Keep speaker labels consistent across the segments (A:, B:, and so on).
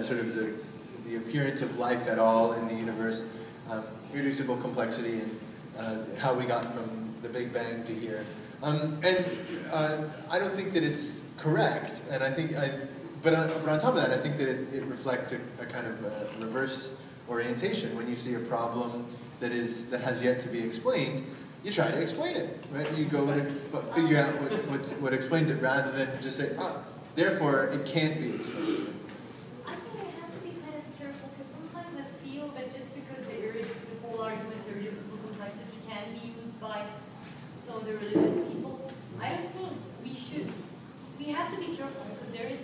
A: sort of the appearance of life at all in the universe, irreducible complexity, and how we got from the Big Bang to here. I don't think that it's correct, and I think but on top of that, I think that it reflects a kind of reverse orientation. When you see a problem that has yet to be explained, you try to explain it, right? You go to figure out what explains it, rather than just say, therefore it can't be explained.
B: I think I have to be kind of careful, because sometimes I feel that just because the whole argument, the irreducible complexity, can be used by some of the religious people, I don't think we have to be careful, because there is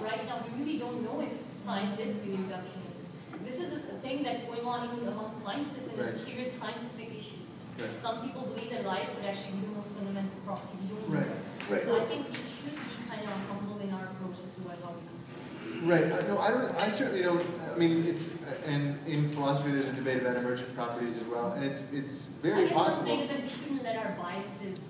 B: right now, we really don't know if science is really reductionist. This is a thing that's going on even among scientists, and it's a serious scientific issue. Right. Some people believe that life would actually be the most fundamental property. We don't know. Right. So I think we should be kind of humble in our approaches to what we do.
A: Right. No, I don't. I certainly don't. I mean, and in philosophy, there's a debate about emergent properties as well, and it's very possible.
B: I guess what I'm saying is that we shouldn't let our biases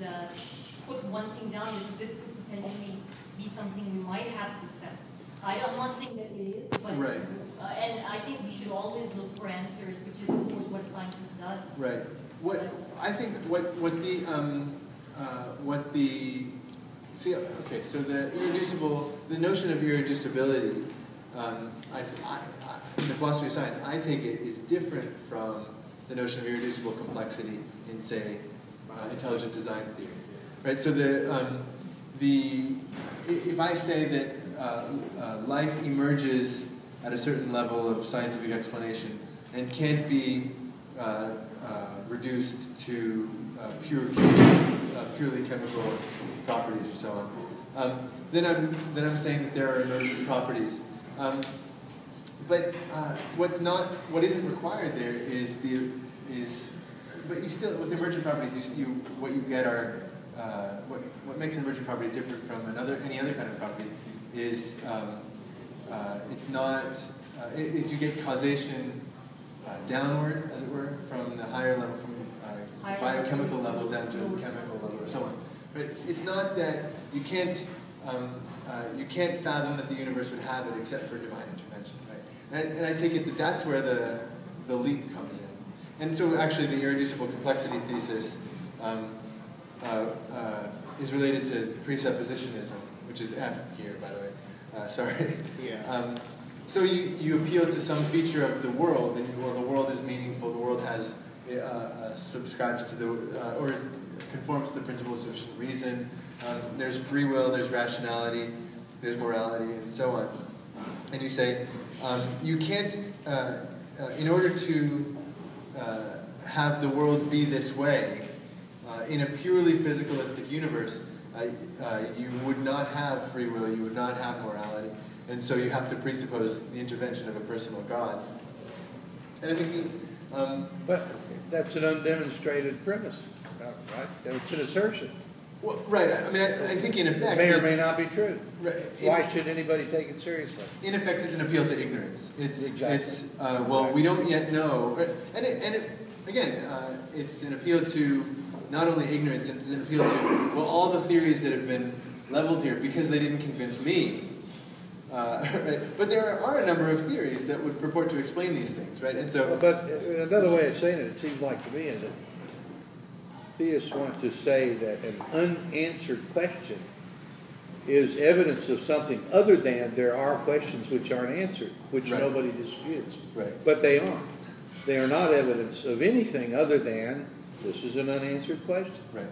B: put one thing down, because this could potentially be something we might have to accept. I'm not saying that it is, but and I think we should always look for answers, which is of course what a scientist does. Right.
A: So the notion of irreducibility, in the philosophy of science, I take it, is different from the notion of irreducible complexity in, say, intelligent design theory, right? So if I say that life emerges at a certain level of scientific explanation and can't be reduced to purely chemical properties or so on, then I'm saying that there are emergent properties. But what isn't required there but you still, with emergent properties, what you get are what makes an emergent property different from any other kind of property is is you get causation downward, as it were, from the higher level, from biochemical level down to the chemical level, or so on. But it's not that you can't fathom that the universe would have it except for divine intervention, right? And I take it that that's where the leap comes in. And so actually the irreducible complexity thesis is related to presuppositionism, which is F here, by the way. Sorry. Yeah. So you appeal to some feature of the world, and the world is meaningful. The world has subscribes to or conforms to the principles of reason. There's free will, there's rationality, there's morality, and so on. And you say you can't, in order to have the world be this way, in a purely physicalistic universe, you would not have free will, you would not have morality, and so you have to presuppose the intervention of a personal God. And I think
C: but that's an undemonstrated premise, right? It's an assertion.
A: Well, right. I mean, I think in effect,
C: it may or may not be true.
A: Right,
C: why should anybody take it seriously?
A: In effect, it's an appeal to ignorance. It's
C: Exactly.
A: We don't yet know, again, it's an appeal to not only ignorance, it's an appeal to all the theories that have been leveled here because they didn't convince me. Right? But there are a number of theories that would purport to explain these things, right? And so,
C: but another way of saying it seems like to me is that theists want to say that an unanswered question is evidence of something other than there are questions which aren't answered, which nobody disputes.
A: Right.
C: But they aren't. They are not evidence of anything other than this is an unanswered question.
A: Right.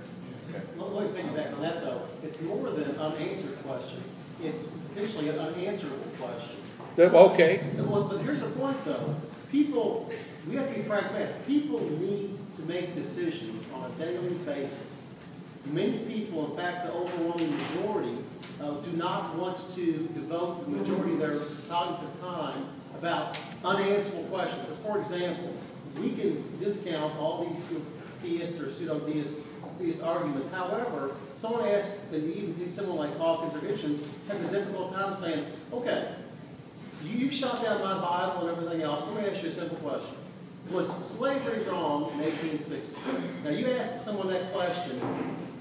D: Let me think back on that, though. It's more than an unanswered question. It's potentially an unanswerable question.
C: Okay.
D: But here's the point, though. We have to be pragmatic. People need to make decisions on a daily basis. Many people, in fact, the overwhelming majority, do not want to devote the majority of their cognitive time about unanswerable questions. So, for example, we can discount all these theist or pseudo-theist arguments. However, someone asks, and even someone like Hawkins or Hitchens has a difficult time saying, okay, you've shot down my Bible and everything else. Let me ask you a simple question. Was slavery wrong in 1860? Now, you ask someone that question,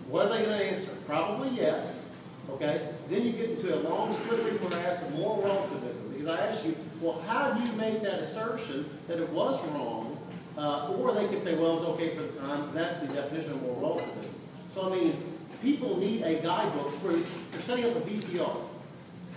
D: what are they going to answer? Probably yes. Okay? Then you get into a long, slippery morass of moral relativism. Because I ask you, Well, how do you make that assertion that it was wrong? Or they could say, well, it was okay for the times, and that's the definition of moral relativism. So, I mean, people need a guidebook for setting up a VCR.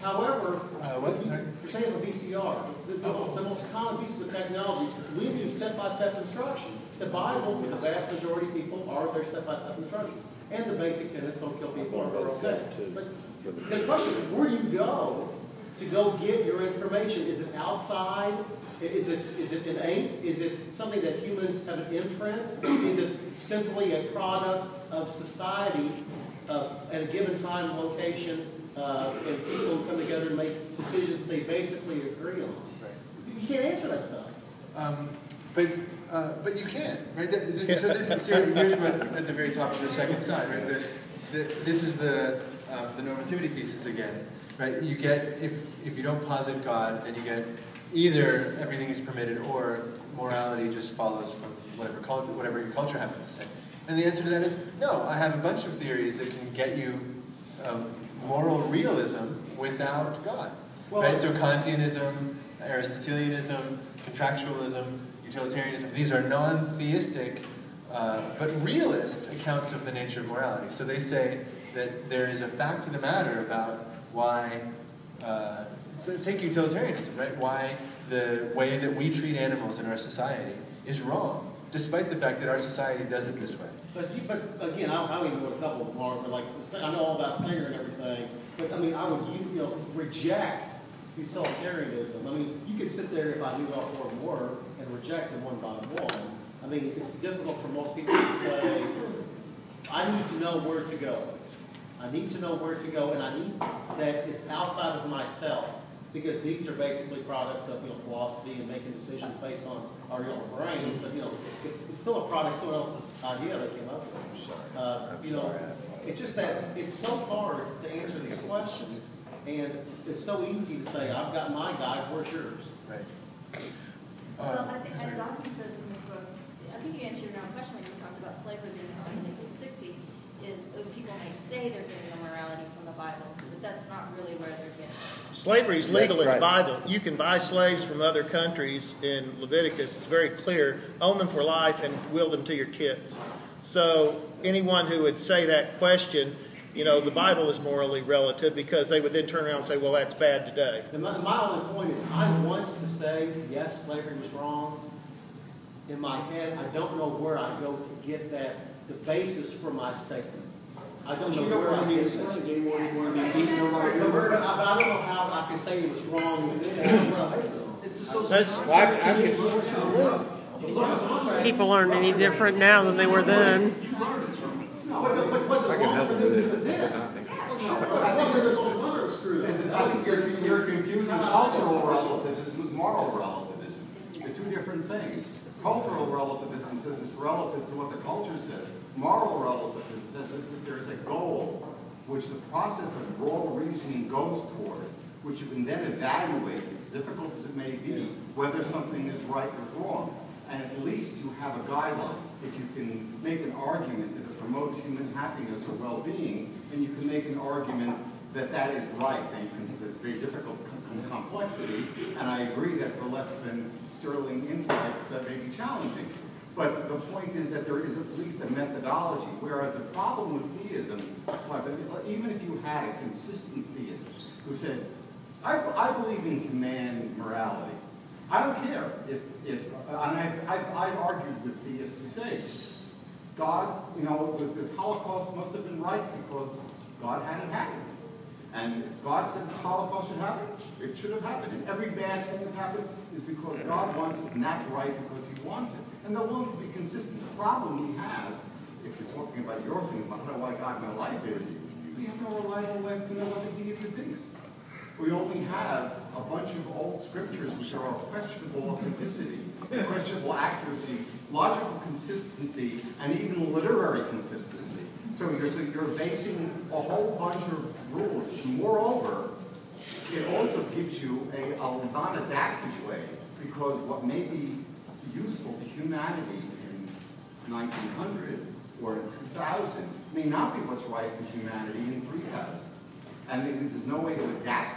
D: However, for setting up a VCR, the most common pieces of technology, we need step-by-step instructions. The Bible, for the vast majority of people, are their step-by-step instructions. And the basic tenets, don't kill people, are okay. But the question is, where do you go to go get your information? Is it outside? Is it innate? Is it something that humans have an imprint? Is it simply a product of society at a given time and location, and people come together and make decisions they basically agree on?
A: Right.
D: You can't answer that stuff.
A: But you can, right? So here's what at the very top of the second side, right? This is the normativity thesis again, right? You get if you don't posit God, then you get either everything is permitted or morality just follows from whatever your culture happens to say. And the answer to that is no. I have a bunch of theories that can get you moral realism without God, right? So Kantianism, Aristotelianism, contractualism, utilitarianism, these are non-theistic but realist accounts of the nature of morality. So they say that there is a fact of the matter about why, take utilitarianism, right? Why the way that we treat animals in our society is wrong, despite the fact that our society does it this way.
D: But again, I don't even know what a couple of them are, but like, I know all about Singer and everything, but I mean, I would reject utilitarianism. I mean, you could sit there if I knew all four of them were and reject them one by one. I mean, it's difficult for most people to say, I need to know where to go. I need to know where to go, and I need that it's outside of myself, because these are basically products of philosophy and making decisions based on our own brains. But it's still a product of someone else's idea they came up with. It's just that it's so hard to answer these questions, and it's so easy to say, I've got my guide, where's yours?
A: Right.
E: Well, I think, as Dawkins says in his book, I think you answered your own question when you talked about slavery being in 1860, is those people may say they're getting their morality from the Bible, but that's not really where they're getting it.
F: Slavery is legal in the Bible. You can buy slaves from other countries in Leviticus. It's very clear. Own them for life and will them to your kids. So anyone who would say that question, the Bible is morally relative, because they would then turn around and say, well, that's bad today.
D: And my only point is, I want to say, yes, slavery was wrong. In my head, I don't know where I go to get the basis for my statement. I don't know where I get that. I don't know how I can say it was wrong.
G: People aren't any different now than they were then.
C: I can help with it.
H: I think you're confusing cultural relativism with moral relativism. They're two different things. Cultural relativism says it's relative to what the culture says. Moral relativism says that there's a goal which the process of raw reasoning goes toward, which you can then evaluate, as difficult as it may be, whether something is right or wrong. And at least you have a guideline. If you can make an argument that it promotes human happiness or well-being, and you can make an argument that that is right, then you can, it's very difficult complexity, and I agree that for less than sterling intellects that may be challenging. But the point is that there is at least a methodology, whereas the problem with theism, even if you had a consistent theist who said, I believe in command morality. I don't care if and I've argued with theists who say, God, the Holocaust must have been right because God had it happen. And if God said the Holocaust should happen, it should have happened. And every bad thing that's happened is because God wants it, and that's right because He wants it. And they're willing to be consistent. The problem we have, if you're talking about your thing, about why God in my life is, we have no reliable way to know what the behavior thinks. We only have a bunch of old scriptures which are of questionable authenticity, questionable accuracy, logical consistency, and even literary consistency. So you're basing a whole bunch of rules. Moreover, it also gives you a non-adaptive way, because what may be useful to humanity in 1900 or in 2000 may not be what's right for humanity in 3000. And there's no way to adapt